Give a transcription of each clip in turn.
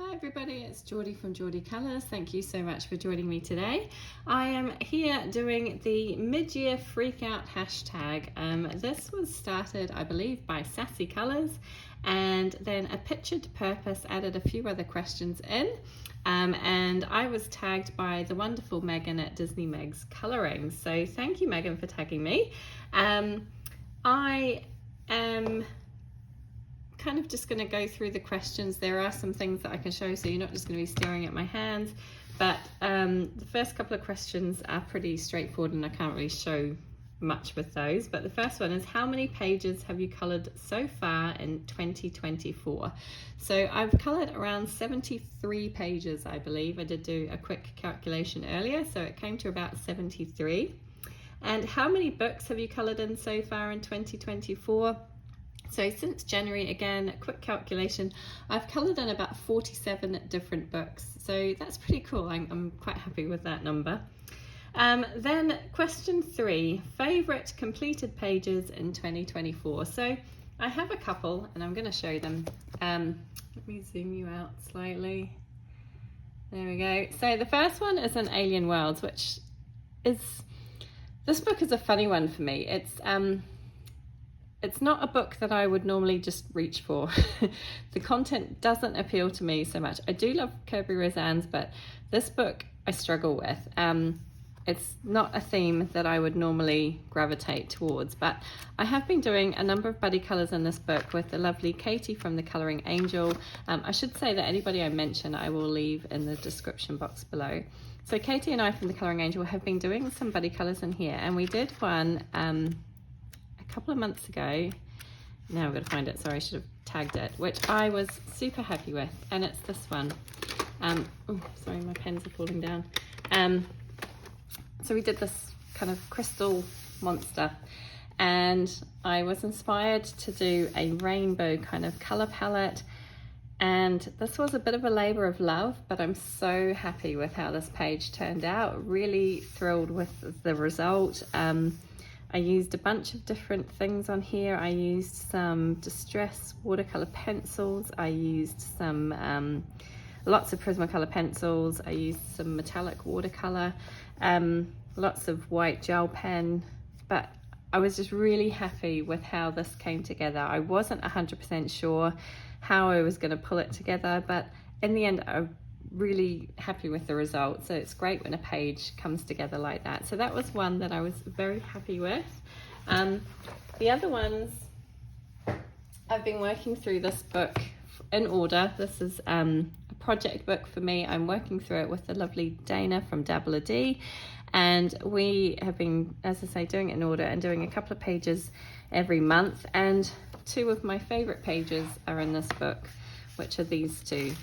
Hi everybody, it's Geordie from Geordie Colours. Thank you so much for joining me today. I am here doing the mid-year freakout hashtag. This was started, I believe, by Sassy Colours, and then a pictured purpose added a few other questions in. And I was tagged by the wonderful Megan at Disney Meg's Colouring. So thank you, Megan, for tagging me. I am kind of just going to go through the questions. There are some things that I can show, so you're not just going to be staring at my hands, but the first couple of questions are pretty straightforward and I can't really show much with those. But the first one is, how many pages have you coloured so far in 2024? So I've coloured around 73 pages, I believe. I did do a quick calculation earlier, so it came to about 73. And how many books have you coloured in so far in 2024? So since January, again, a quick calculation, I've coloured in about 47 different books. So that's pretty cool. I'm quite happy with that number. Then question 3, favourite completed pages in 2024. So I have a couple and I'm going to show them. Let me zoom you out slightly. There we go. So the first one is an Alien Worlds, which is, this book is a funny one for me. It's not a book that I would normally just reach for. The content doesn't appeal to me so much. I do love Kirby Roseanne's, but this book I struggle with. It's not a theme that I would normally gravitate towards, but I have been doing a number of buddy colours in this book with the lovely Katie from the Colouring Angel. I should say that anybody I mention I will leave in the description box below. So Katie and I from the Colouring Angel have been doing some buddy colours in here, and we did one a couple of months ago. Now I've got to find it, sorry, I should have tagged it, which I was super happy with, and it's this one. Oh, sorry, my pens are falling down. So we did this kind of crystal monster, and I was inspired to do a rainbow kind of colour palette, and this was a bit of a labour of love, but I'm so happy with how this page turned out. Really thrilled with the result. I used a bunch of different things on here. I used some distress watercolor pencils. I used some lots of Prismacolor pencils. I used some metallic watercolor, lots of white gel pen, but I was just really happy with how this came together. I wasn't 100% sure how I was going to pull it together, but in the end I'm really happy with the result. So it's great when a page comes together like that. So that was one that I was very happy with. The other ones, I've been working through this book in order. This is a project book for me. I'm working through it with the lovely Dana from Dabble D, and we have been, as I say, doing it in order and doing a couple of pages every month, and 2 of my favorite pages are in this book, which are these 2.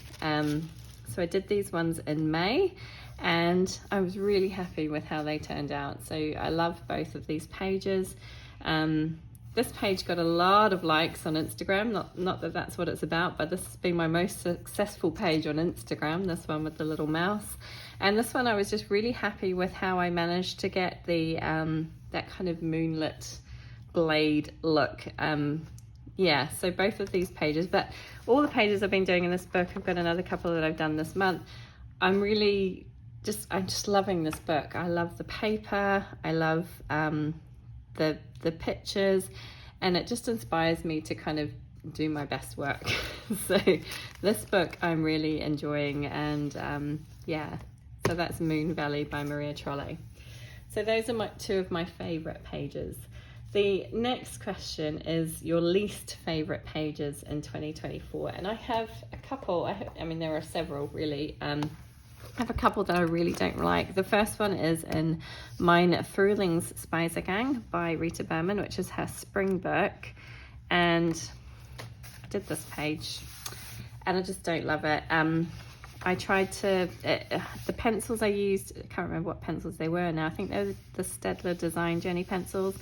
So I did these ones in May, and I was really happy with how they turned out. So I love both of these pages. This page got a lot of likes on Instagram, not that that's what it's about, but this has been my most successful page on Instagram, this one with the little mouse. And this one I was just really happy with how I managed to get the that kind of moonlit blade look. Yeah, so both of these pages, but all the pages I've been doing in this book, I've got another couple that I've done this month. I'm just loving this book. I love the paper, I love the pictures, and it just inspires me to kind of do my best work. So this book I'm really enjoying, and yeah, so that's Moon Valley by Maria Trolle. So those are 2 of my favorite pages. The next question is your least favorite pages in 2024, and I have a couple. I mean there are several really. I have a couple that I really don't like. The first one is in mine Thrings Spicer Gang by Rita Berman, which is her spring book, and I did this page and I just don't love it. I tried to, the pencils I used, I can't remember what pencils they were now. I think they were the Staedtler Design Jenny pencils.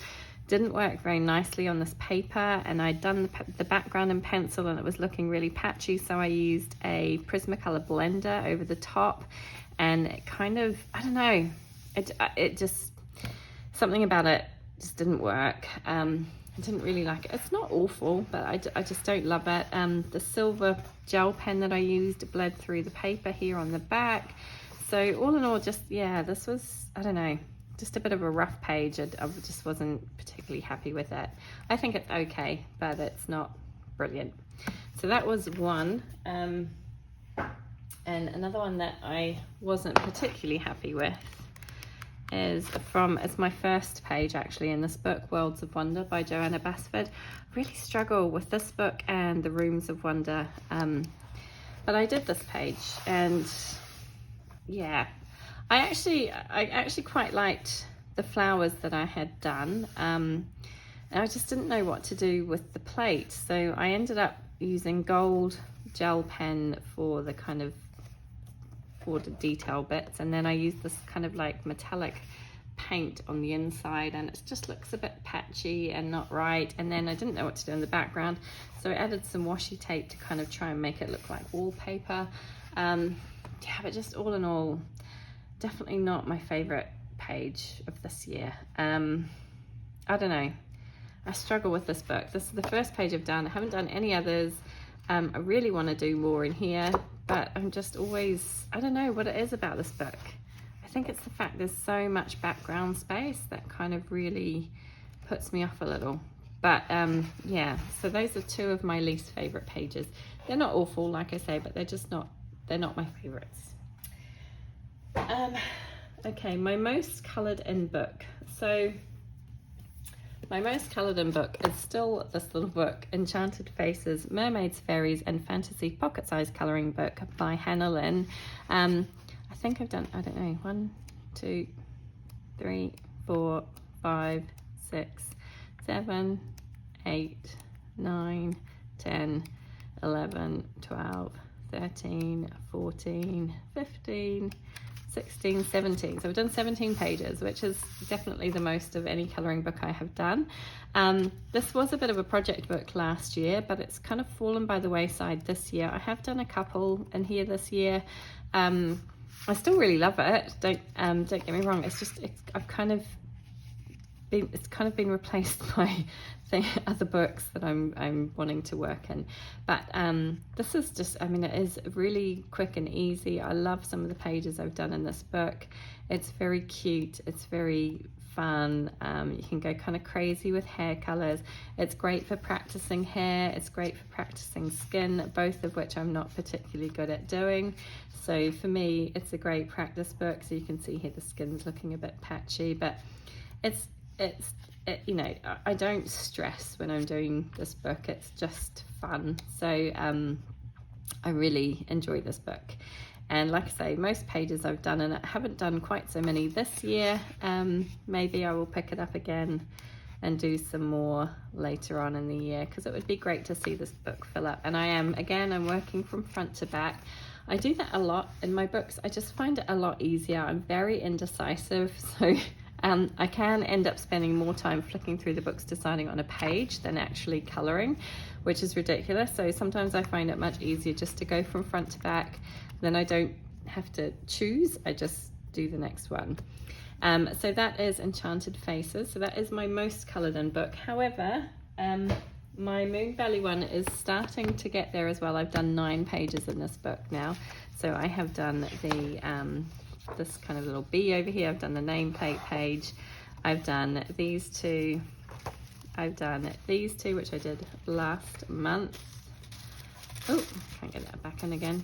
Didn't work very nicely on this paper, and I'd done the background in pencil and it was looking really patchy, so I used a Prismacolor blender over the top, and it kind of, I don't know, it just, something about it just didn't work. I didn't really like it. It's not awful, but I just don't love it. The silver gel pen that I used bled through the paper here on the back. So all in all, just, yeah, this was, I don't know, just a bit of a rough page. I just wasn't particularly happy with it. I think it's okay, but it's not brilliant. So that was one. And another one that I wasn't particularly happy with is it's my first page actually in this book, Worlds of Wonder by Joanna Basford. I really struggle with this book and the Rooms of Wonder. But I did this page, and yeah, I actually quite liked the flowers that I had done. And I just didn't know what to do with the plate. So I ended up using gold gel pen for the kind of border detail bits, and then I used this kind of like metallic paint on the inside, and it just looks a bit patchy and not right. And then I didn't know what to do in the background, so I added some washi tape to kind of try and make it look like wallpaper. Yeah, but just all in all, definitely not my favorite page of this year. I don't know, I struggle with this book. This is the first page I've done. I haven't done any others. I really want to do more in here, but I'm just always, I don't know what it is about this book. I think it's the fact there's so much background space that kind of really puts me off a little. But yeah, so those are two of my least favorite pages. They're not awful, like I say, but they're not my favorites. Okay, my most coloured in book. So my most coloured in book is still this little book, Enchanted Faces, Mermaids, Fairies and Fantasy Pocket-Sized Colouring Book by Hannah Lynn. I think I've done, I don't know, 1, 2, 3, 4, 5, 6, 7, 8, 9, 10, 11, 12, 13, 14, 15, 16, 17. So I've done 17 pages, which is definitely the most of any colouring book I have done. This was a bit of a project book last year, but it's kind of fallen by the wayside this year. I have done a couple in here this year. I still really love it. Don't get me wrong. It's just it's kind of been replaced by other books that I'm wanting to work in. But this is just, I mean, it is really quick and easy. I love some of the pages I've done in this book. It's very cute. It's very fun. You can go kind of crazy with hair colors. It's great for practicing hair. It's great for practicing skin, both of which I'm not particularly good at doing. So for me, it's a great practice book. So you can see here the skin's looking a bit patchy, but it's you know, I don't stress when I'm doing this book. It's just fun. So I really enjoy this book. And like I say, most pages I've done, and I haven't done quite so many this year. Maybe I will pick it up again and do some more later on in the year, because it would be great to see this book fill up. And I'm working from front to back. I do that a lot in my books. I just find it a lot easier. I'm very indecisive, so I can end up spending more time flicking through the books deciding on a page than actually colouring, which is ridiculous. So sometimes I find it much easier just to go from front to back. Then I don't have to choose, I just do the next one. So that is Enchanted Faces. So that is my most coloured in book. However, my Moon Valley one is starting to get there as well. I've done 9 pages in this book now. So I have done the this kind of little bee over here. I've done the nameplate page. I've done these two. I've done these two, which I did last month. Oh, can't get that back in again.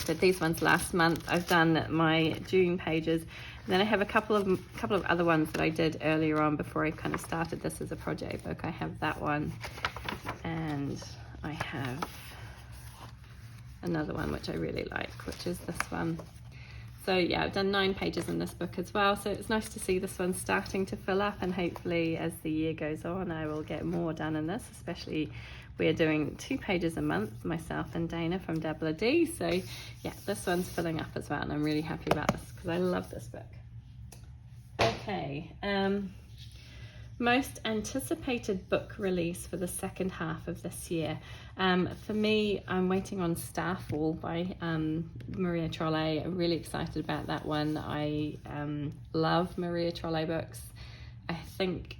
Did these ones last month. I've done my June pages. And then I have a couple of other ones that I did earlier on before I kind of started this as a project book. I have that one, and I have another one which I really like, which is this one. So yeah, I've done 9 pages in this book as well. So it's nice to see this one starting to fill up, and hopefully as the year goes on, I will get more done in this, especially we're doing 2 pages a month, myself and Dana from Dabbler D. So yeah, this one's filling up as well, and I'm really happy about this because I love this book. Okay, most anticipated book release for the second half of this year. For me, I'm waiting on Starfall by Maria Trolle. I'm really excited about that one. I love Maria Trolle books. I think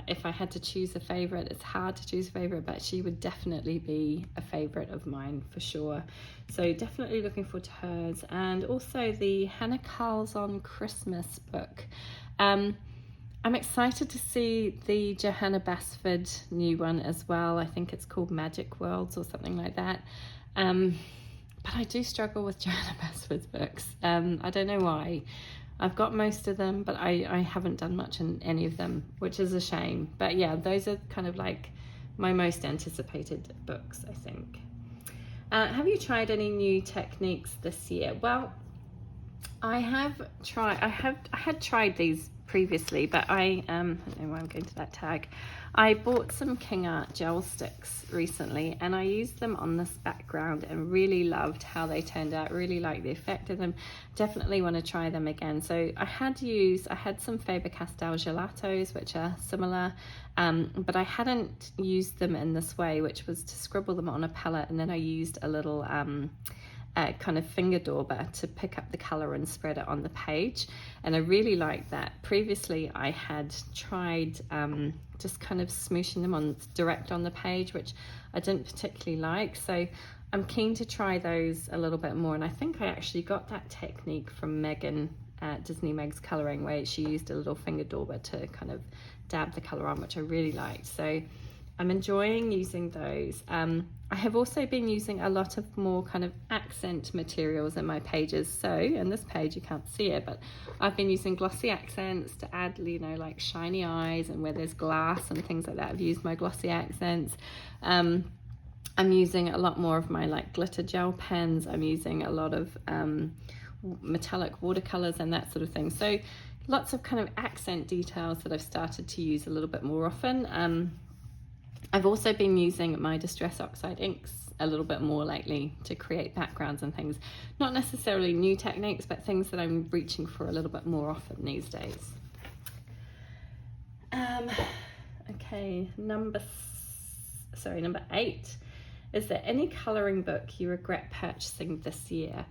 if I had to choose a favorite, it's hard to choose a favorite, but she would definitely be a favorite of mine for sure. So definitely looking forward to hers. And also the Hannah Carlson Christmas book. I'm excited to see the Johanna Basford new one as well. I think it's called Magic Worlds or something like that. But I do struggle with Johanna Basford's books. I don't know why. I've got most of them, but I haven't done much in any of them, which is a shame. But yeah, those are kind of like my most anticipated books, I think. Have you tried any new techniques this year? Well, I had tried these previously, but I don't know why I'm going to that tag. I bought some King Art gel sticks recently, and I used them on this background and really loved how they turned out. Really like the effect of them. Definitely want to try them again. So I had some Faber-Castell gelatos, which are similar, but I hadn't used them in this way, which was to scribble them on a palette, and then I used a little kind of finger dauber to pick up the color and spread it on the page, and I really liked that. Previously I had tried just kind of smooshing them on direct on the page, which I didn't particularly like, so I'm keen to try those a little bit more. And I think I actually got that technique from Megan at Disney Meg's Colouring, where she used a little finger dauber to kind of dab the colour on, which I really liked. So I'm enjoying using those. I have also been using a lot of more kind of accent materials in my pages. So in this page you can't see it, but I've been using glossy accents to add, you know, like shiny eyes, and where there's glass and things like that, I've used my glossy accents. I'm using a lot more of my like glitter gel pens. I'm using a lot of metallic watercolors and that sort of thing. So lots of kind of accent details that I've started to use a little bit more often. I've also been using my Distress Oxide inks a little bit more lately to create backgrounds and things. Not necessarily new techniques, but things that I'm reaching for a little bit more often these days. Okay, number 8. Is there any colouring book you regret purchasing this year?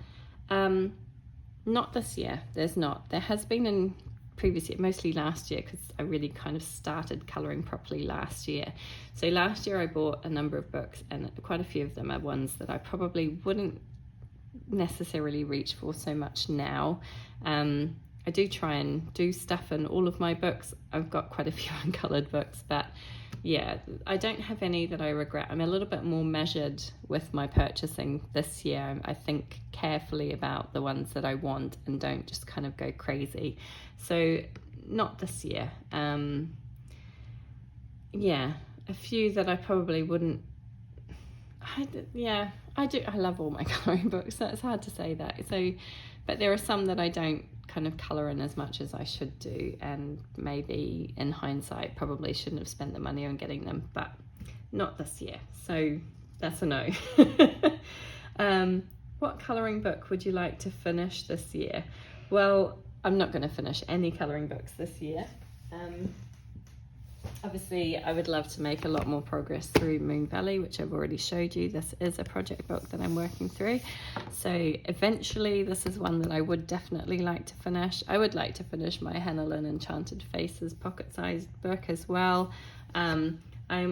Not this year, there's not. There has been in previous year, mostly last year, because I really kind of started colouring properly last year. So last year I bought a number of books, and quite a few of them are ones that I probably wouldn't necessarily reach for so much now. I do try and do stuff in all of my books. I've got quite a few uncoloured books, but yeah, I don't have any that I regret. I'm a little bit more measured with my purchasing this year. I think carefully about the ones that I want and don't just kind of go crazy. So not this year. Yeah, a few that I probably wouldn't. I do. I love all my colouring books. So it's hard to say that. So, but there are some that I don't kind of colour in as much as I should do, and maybe in hindsight probably shouldn't have spent the money on getting them, but not this year. So that's a no. What colouring book would you like to finish this year? Well, I'm not going to finish any colouring books this year. Obviously, I would love to make a lot more progress through Moon Valley, which I've already showed you. This is a project book that I'm working through. So eventually, this is one that I would definitely like to finish. I would like to finish my Hannah Lynn Enchanted Faces pocket-sized book as well. I'm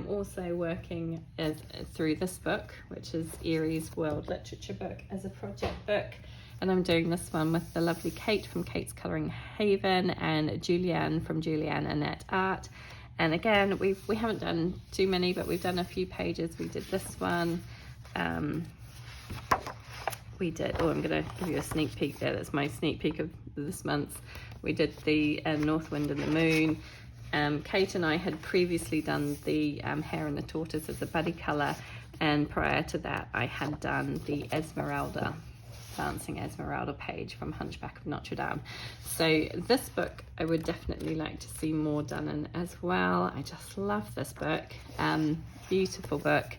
also working through this book, which is Erie's World Literature book, as a project book. And I'm doing this one with the lovely Kate from Kate's Colouring Haven and Julianne from Julianne Annette Art. And again, we haven't done too many, but we've done a few pages. We did this one. I'm going to give you a sneak peek there. That's my sneak peek of this month. We did the North Wind and the Moon. Kate and I had previously done the Hare and the Tortoise as a buddy colour. And prior to that, I had done the Esmeralda, Dancing Esmeralda page from Hunchback of Notre Dame. So this book I would definitely like to see more done in as well. I just love this book. Beautiful book.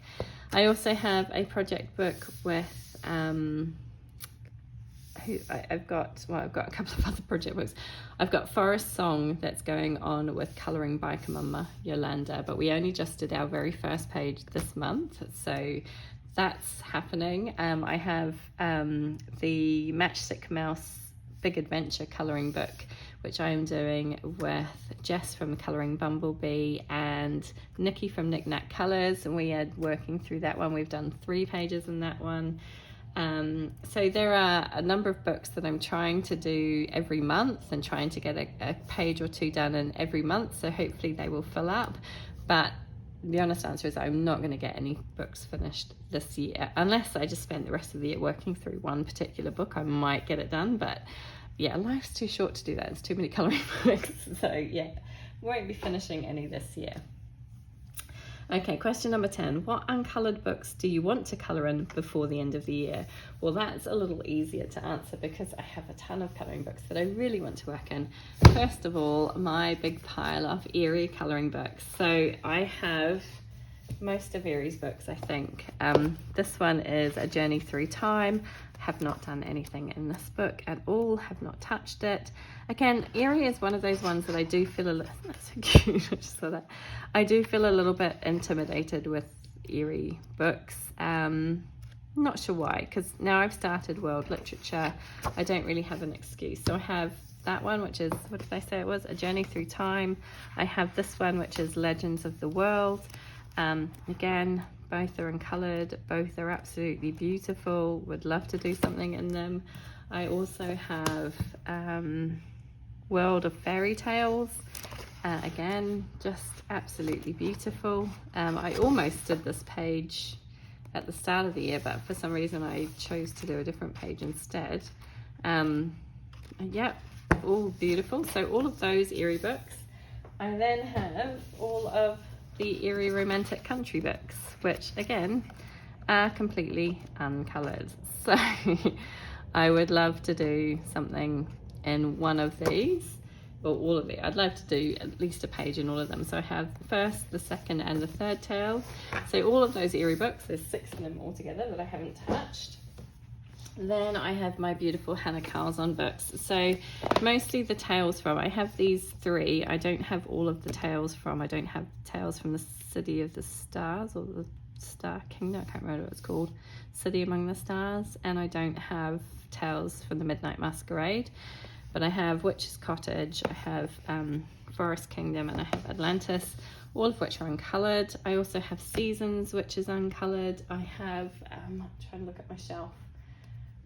I also have a project book with I've got a couple of other project books. I've got Forest Song that's going on with Colouring Biker Mama Yolanda, but we only just did our very first page this month, so that's happening. I have the Matchstick Mouse big adventure colouring book, which I am doing with Jess from Colouring Bumblebee and Nikki from Knick Knack Colours, and we are working through that one. We've done 3 pages in that one. So there are a number of books that I'm trying to do every month and trying to get a page or 2 done in every month, so hopefully they will fill up. But the honest answer is I'm not going to get any books finished this year unless I just spend the rest of the year working through one particular book. I might get it done, but yeah, life's too short to do that. It's too many colouring books, so yeah, won't be finishing any this year. Okay, question number 10. What uncoloured books do you want to colour in before the end of the year? Well, that's a little easier to answer because I have a ton of colouring books that I really want to work in. First of all, my big pile of Eerie colouring books. So I have most of Eerie's books, I think. This one is A Journey Through Time. Have not done anything in this book at all, have not touched it. Again, Eerie is one of those ones that I do feel a little, that's so cute, I just saw that. I do feel a little bit intimidated with Eerie books. Not sure why, because now I've started world literature, I don't really have an excuse. So I have that one, which is, what did I say it was? A Journey Through Time. I have this one, which is Legends of the World. Again, both are uncoloured, both are absolutely beautiful, would love to do something in them. I also have World of Fairy Tales, again, just absolutely beautiful. I almost did this page at the start of the year, but for some reason I chose to do a different page instead. Yep, all beautiful. So all of those Eerie books. I then have all of the Eerie romantic country books, which again are completely uncoloured. So I would love to do something in one of these, or all of it. I'd love to do at least a page in all of them. So I have the first, the second and the third tale. So all of those Eerie books, there's 6 of them altogether that I haven't touched. Then I have my beautiful Hannah Carson books. So mostly the tales from, I have these 3. I don't have all of the tales from. I don't have tales from the City of the Stars or the Star Kingdom. I can't remember what it's called. City Among the Stars. And I don't have tales from the Midnight Masquerade. But I have Witch's Cottage. I have Forest Kingdom, and I have Atlantis, all of which are uncoloured. I also have Seasons, which is uncoloured. I have, I'm trying to look at my shelf.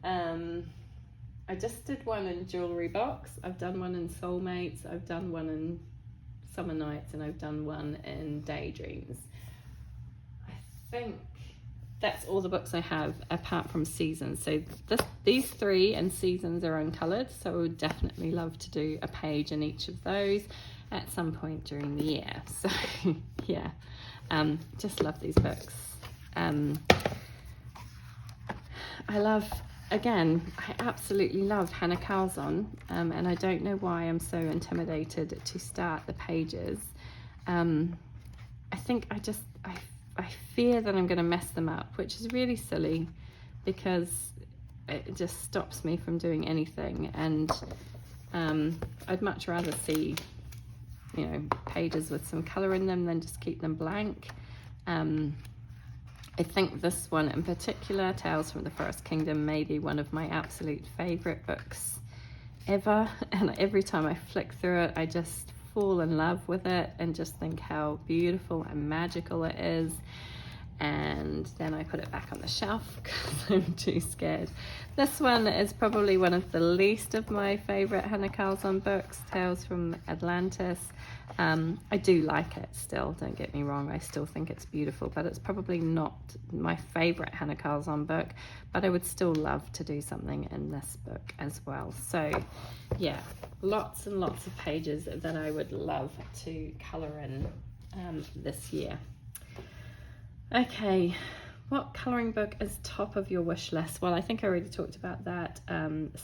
I just did one in Jewellery Box, I've done one in Soulmates, I've done one in Summer Nights, and I've done one in Daydreams. I think that's all the books I have apart from Seasons. So these 3 and Seasons are uncoloured, so I would definitely love to do a page in each of those at some point during the year. So yeah, just love these books. I absolutely love Hannah Carson, and I don't know why I'm so intimidated to start the pages. I think I fear that I'm going to mess them up, which is really silly because it just stops me from doing anything. And I'd much rather see, you know, pages with some colour in them than just keep them blank. I think this one in particular, Tales from the Forest Kingdom, may be one of my absolute favourite books ever. And every time I flick through it, I just fall in love with it and just think how beautiful and magical it is. And then I put it back on the shelf because I'm too scared. This one is probably one of the least of my favourite Hannah Carson books, Tales from Atlantis. I do like it still, don't get me wrong, I still think it's beautiful, but it's probably not my favourite Hannah Carson book, but I would still love to do something in this book as well. So yeah, lots and lots of pages that I would love to colour in this year. Okay, what colouring book is top of your wish list? Well, I think I already talked about that.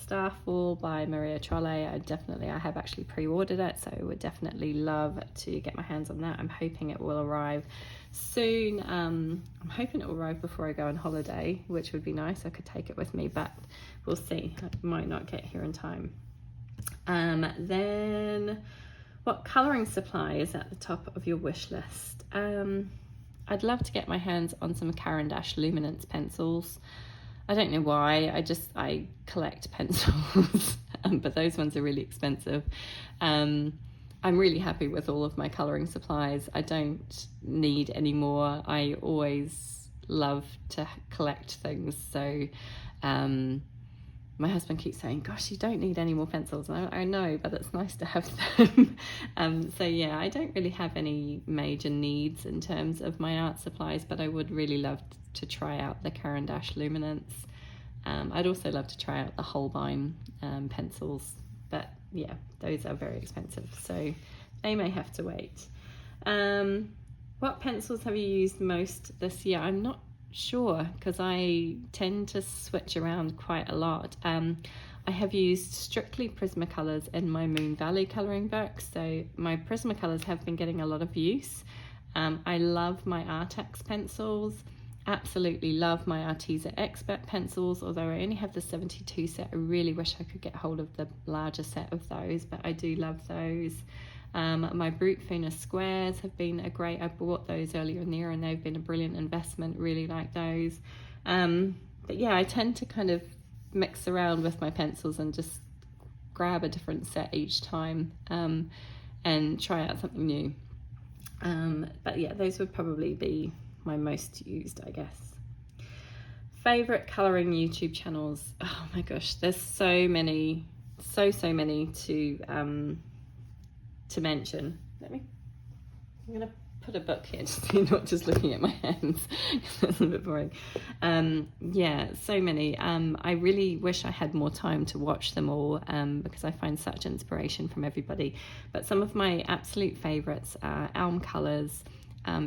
Starfall by Maria Trolle. I have actually pre-ordered it, so I would definitely love to get my hands on that. I'm hoping it will arrive soon. I'm hoping it will arrive before I go on holiday, which would be nice. I could take it with me, but we'll see. I might not get here in time. Then what colouring supply is at the top of your wish list? I'd love to get my hands on some Caran d'Ache Luminance pencils. I don't know why, I collect pencils. but those ones are really expensive. I'm really happy with all of my colouring supplies. I don't need any more. I always love to collect things, so my husband keeps saying, gosh, you don't need any more pencils. And I know, but it's nice to have them. So yeah, I don't really have any major needs in terms of my art supplies, but I would really love to try out the Caran d'Ache Luminance. I'd also love to try out the Holbein pencils, but yeah, those are very expensive, so they may have to wait. What pencils have you used most this year? I'm not sure, because I tend to switch around quite a lot. I have used strictly Prismacolors in my Moon Valley colouring book, so my Prismacolors have been getting a lot of use. I love my Artex pencils. Absolutely love my Arteza Expert pencils, although I only have the 72 set. I really wish I could get hold of the larger set of those, but I do love those. My Brute Funa squares have been a great, I bought those earlier in the year and they've been a brilliant investment, really like those. But yeah, I tend to kind of mix around with my pencils and just grab a different set each time and try out something new. But yeah, those would probably be my most used, I guess. Favorite colouring YouTube channels? Oh my gosh, there's so many to mention. I'm gonna put a book here so you're not just looking at my hands. That's a bit boring. Yeah, so many. I really wish I had more time to watch them all, because I find such inspiration from everybody. But some of my absolute favourites are Elm Colours.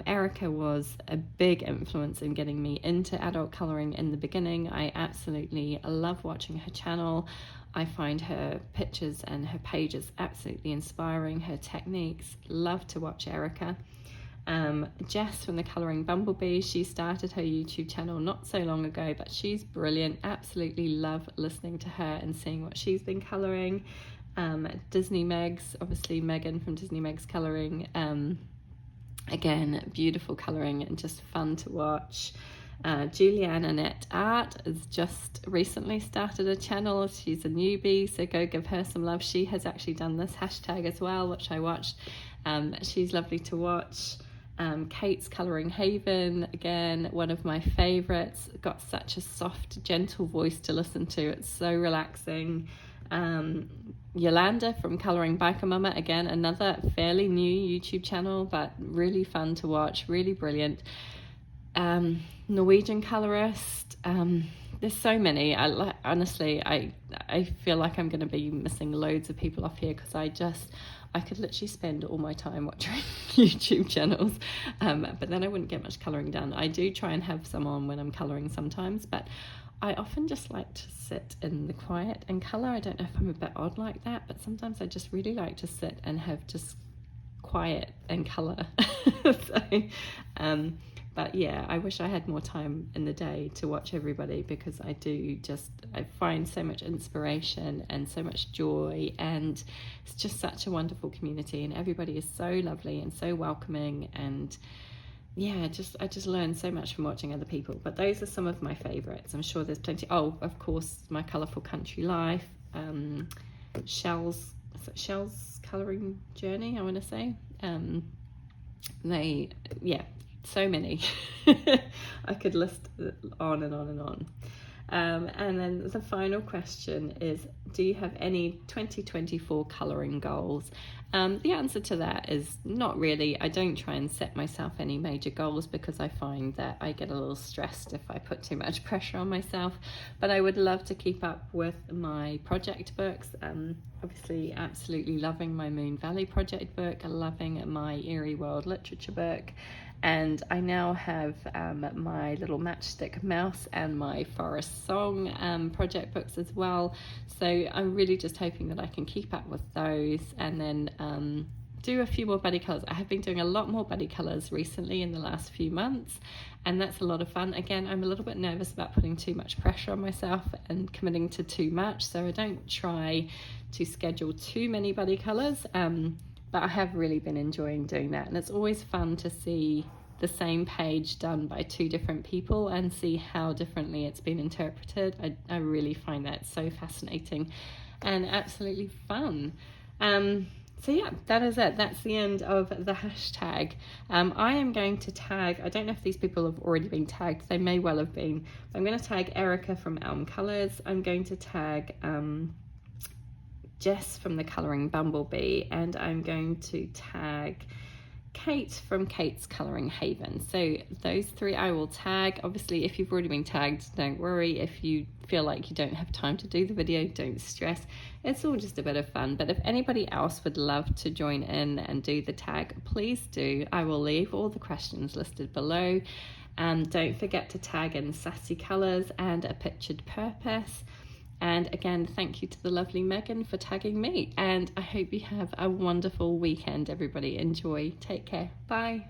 Erica was a big influence in getting me into adult colouring in the beginning. I absolutely love watching her channel. I find her pictures and her pages absolutely inspiring, her techniques. Love to watch Erica. Jess from the Colouring Bumblebee, she started her YouTube channel not so long ago, but she's brilliant. Absolutely love listening to her and seeing what she's been colouring. Disney Megs, obviously Megan from Disney Megs Colouring. Again, beautiful colouring and just fun to watch. Julianne Annette Art has just recently started a channel. She's a newbie, so go give her some love. She has actually done this hashtag as well, which I watched. She's lovely to watch. Kate's Colouring Haven, again, one of my favourites. Got such a soft, gentle voice to listen to. It's so relaxing. Yolanda from Colouring Biker Mama, again, another fairly new YouTube channel, but really fun to watch, really brilliant. Norwegian colorist. There's so many. Honestly, I feel like I'm going to be missing loads of people off here, because I could literally spend all my time watching YouTube channels, but then I wouldn't get much colouring done. I do try and have some on when I'm colouring sometimes, but I often just like to sit in the quiet and colour. I don't know if I'm a bit odd like that, but sometimes I just really like to sit and have just quiet and colour. But yeah, I wish I had more time in the day to watch everybody, because I find so much inspiration and so much joy, and it's just such a wonderful community, and everybody is so lovely and so welcoming, and yeah, I just learn so much from watching other people. But those are some of my favourites. I'm sure there's plenty. Oh, of course, my Colourful Country Life, Shell's Colouring Journey, I want to say. So many. I could list on and on and on. And then the final question is, do you have any 2024 colouring goals? The answer to that is not really. I don't try and set myself any major goals, because I find that I get a little stressed if I put too much pressure on myself. But I would love to keep up with my project books. Obviously, absolutely loving my Moon Valley project book, loving my Eerie World literature book. And I now have my little Matchstick Mouse and my Forest Song project books as well. So I'm really just hoping that I can keep up with those, and then do a few more buddy colours. I have been doing a lot more buddy colours recently in the last few months, and that's a lot of fun. Again, I'm a little bit nervous about putting too much pressure on myself and committing to too much, so I don't try to schedule too many buddy colours. But I have really been enjoying doing that, and it's always fun to see the same page done by two different people and see how differently it's been interpreted. I really find that so fascinating. and absolutely fun. So yeah, that is it. That's the end of the hashtag. I am going to tag, I don't know if these people have already been tagged, they may well have been. I'm going to tag Erica from Elm Colours. I'm going to tag Jess from the Colouring Bumblebee, and I'm going to tag Kate from Kate's Colouring Haven. So those three I will tag. Obviously, if you've already been tagged, don't worry. If you feel like you don't have time to do the video, don't stress. It's all just a bit of fun. But if anybody else would love to join in and do the tag, please do. I will leave all the questions listed below. Don't forget to tag in sassy colours and a pictured purpose. And again, thank you to the lovely Megan for tagging me. And I hope you have a wonderful weekend, everybody. Enjoy. Take care. Bye.